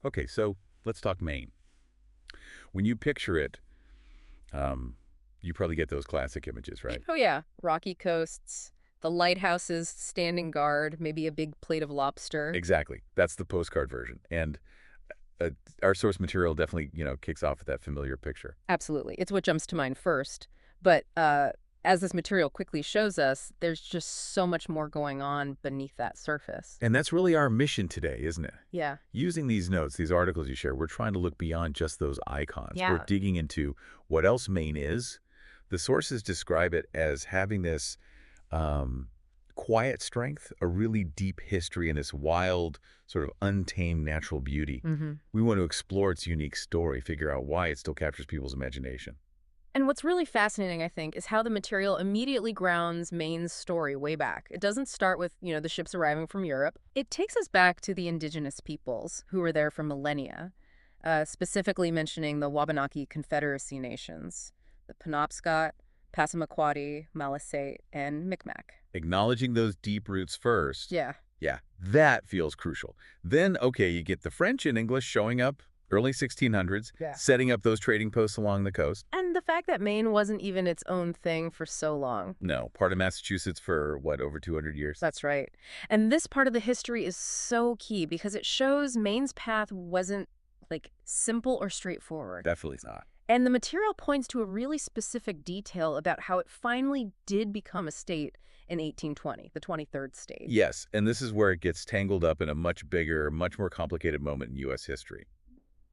Okay, so let's talk Maine. When you picture it, you probably get those classic images, right? Oh, yeah. Rocky coasts, the lighthouses standing guard, maybe a big plate of lobster. Exactly. That's the postcard version. And uh, our source material definitely, kicks off with that familiar picture. Absolutely. It's what jumps to mind first. But as this material quickly shows us, there's just so much more going on beneath that surface. And that's really our mission today, isn't it? Yeah. Using these notes, these articles you share, we're trying to look beyond just those icons. We're Yeah. digging into what else Maine is. The sources describe it as having this um, quiet strength, a really deep history, and this wild, sort of untamed natural beauty. hmm We want to explore its unique story, figure out why it still captures people's imagination. And what's really fascinating, I think, is how the material immediately grounds Maine's story way back. It doesn't start with, the ships arriving from Europe. It takes us back to the indigenous peoples who were there for millennia, specifically mentioning the Wabanaki Confederacy nations, the Penobscot, Passamaquoddy, Maliseet, and Micmac. Acknowledging those deep roots first, Yeah. yeah, that feels crucial. Then, okay, you get the French and English showing up, early 1600s, Yeah. setting up those trading posts along the coast. And the fact that Maine wasn't even its own thing for so long. No, part of Massachusetts for, what, over 200 years? That's right. And this part of the history is so key because it shows Maine's path wasn't like simple or straightforward. Definitely not. And the material points to a really specific detail about how it finally did become a state in 1820, the 23rd state. Yes, and this is where it gets tangled up in a much bigger, much more complicated moment in U.S. history.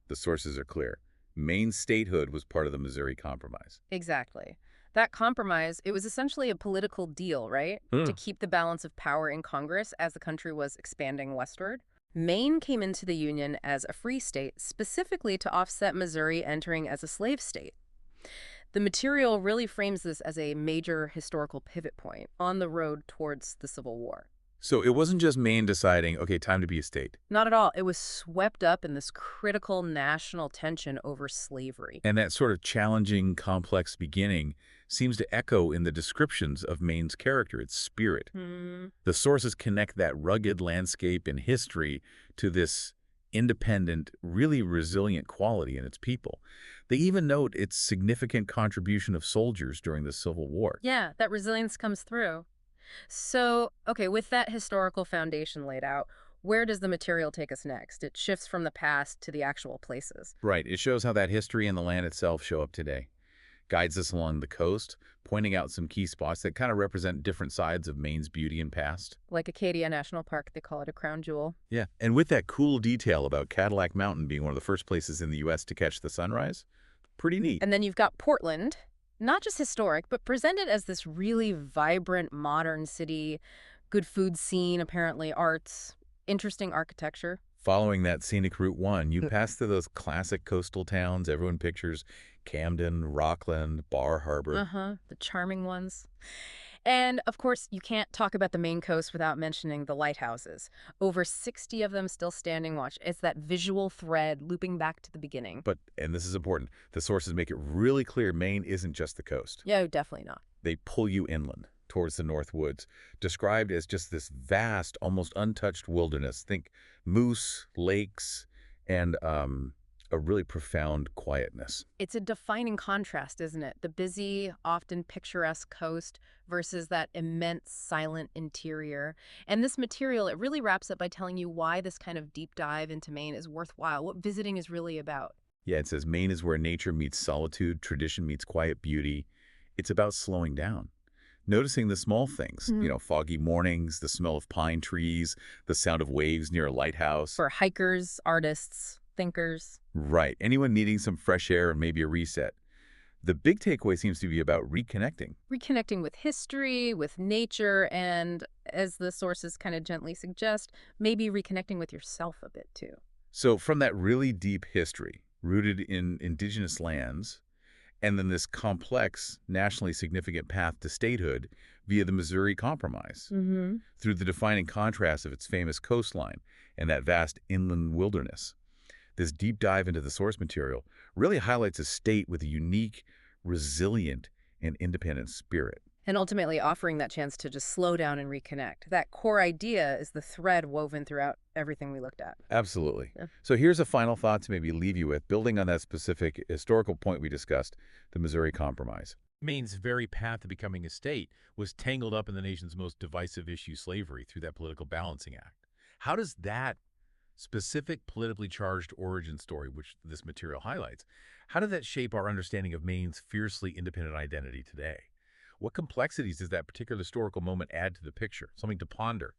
The sources are clear. Maine's statehood was part of the Missouri Compromise. Exactly. That compromise, it was essentially a political deal, right? To keep the balance of power in Congress as the country was expanding westward. Maine came into the Union as a free state, specifically to offset Missouri entering as a slave state. The material really frames this as a major historical pivot point on the road towards the Civil War. So it wasn't just Maine deciding, okay, time to be a state. Not at all. It was swept up in this critical national tension over slavery. And that sort of challenging, complex beginning seems to echo in the descriptions of Maine's character, its spirit. Hmm. The sources connect that rugged landscape and history to this independent, really resilient quality in its people. They even note its significant contribution of soldiers during the Civil War. Yeah, that resilience comes through. So, okay, with that historical foundation laid out, where does the material take us next? It shifts from the past to the actual places. Right, it shows how that history and the land itself show up today. Guides us along the coast, pointing out some key spots that kind of represent different sides of Maine's beauty and past. Like Acadia National Park, they call it a crown jewel. Yeah, and with that cool detail about Cadillac Mountain being one of the first places in the U.S. to catch the sunrise, pretty neat. And then you've got Portland, not just historic, but presented as this really vibrant modern city, good food scene, apparently arts, interesting architecture. Following that scenic Route 1, you pass through those classic coastal towns everyone pictures: Camden, Rockland, Bar Harbor. Uh-huh, the charming ones. And of course, you can't talk about the Maine coast without mentioning the lighthouses. Over 60 of them still standing watch. It's that visual thread looping back to the beginning. But, and this is important, the sources make it really clear Maine isn't just the coast. Yeah, definitely not. They pull you inland towards the North Woods, described as just this vast, almost untouched wilderness. Think moose, lakes, and a really profound quietness. It's a defining contrast, isn't it? The busy, often picturesque coast versus that immense, silent interior. And this material, it really wraps up by telling you why this kind of deep dive into Maine is worthwhile, what visiting is really about. Yeah, it says Maine is where nature meets solitude, tradition meets quiet beauty. It's about slowing down. Noticing the small things, foggy mornings, the smell of pine trees, the sound of waves near a lighthouse. For hikers, artists, thinkers. Right. Anyone needing some fresh air and maybe a reset. The big takeaway seems to be about reconnecting. Reconnecting with history, with nature, and as the sources kind of gently suggest, maybe reconnecting with yourself a bit too. So from that really deep history, rooted in indigenous lands, and then this complex, nationally significant path to statehood via the Missouri Compromise, Mm-hmm. through the defining contrast of its famous coastline and that vast inland wilderness. This deep dive into the source material really highlights a state with a unique, resilient, and independent spirit. And ultimately offering that chance to just slow down and reconnect. That core idea is the thread woven throughout everything we looked at. Absolutely. Yeah. So here's a final thought to maybe leave you with, building on that specific historical point we discussed, the Missouri Compromise. Maine's very path to becoming a state was tangled up in the nation's most divisive issue, slavery, through that political balancing act. How does that specific politically charged origin story, which this material highlights, how did that shape our understanding of Maine's fiercely independent identity today? What complexities does that particular historical moment add to the picture? Something to ponder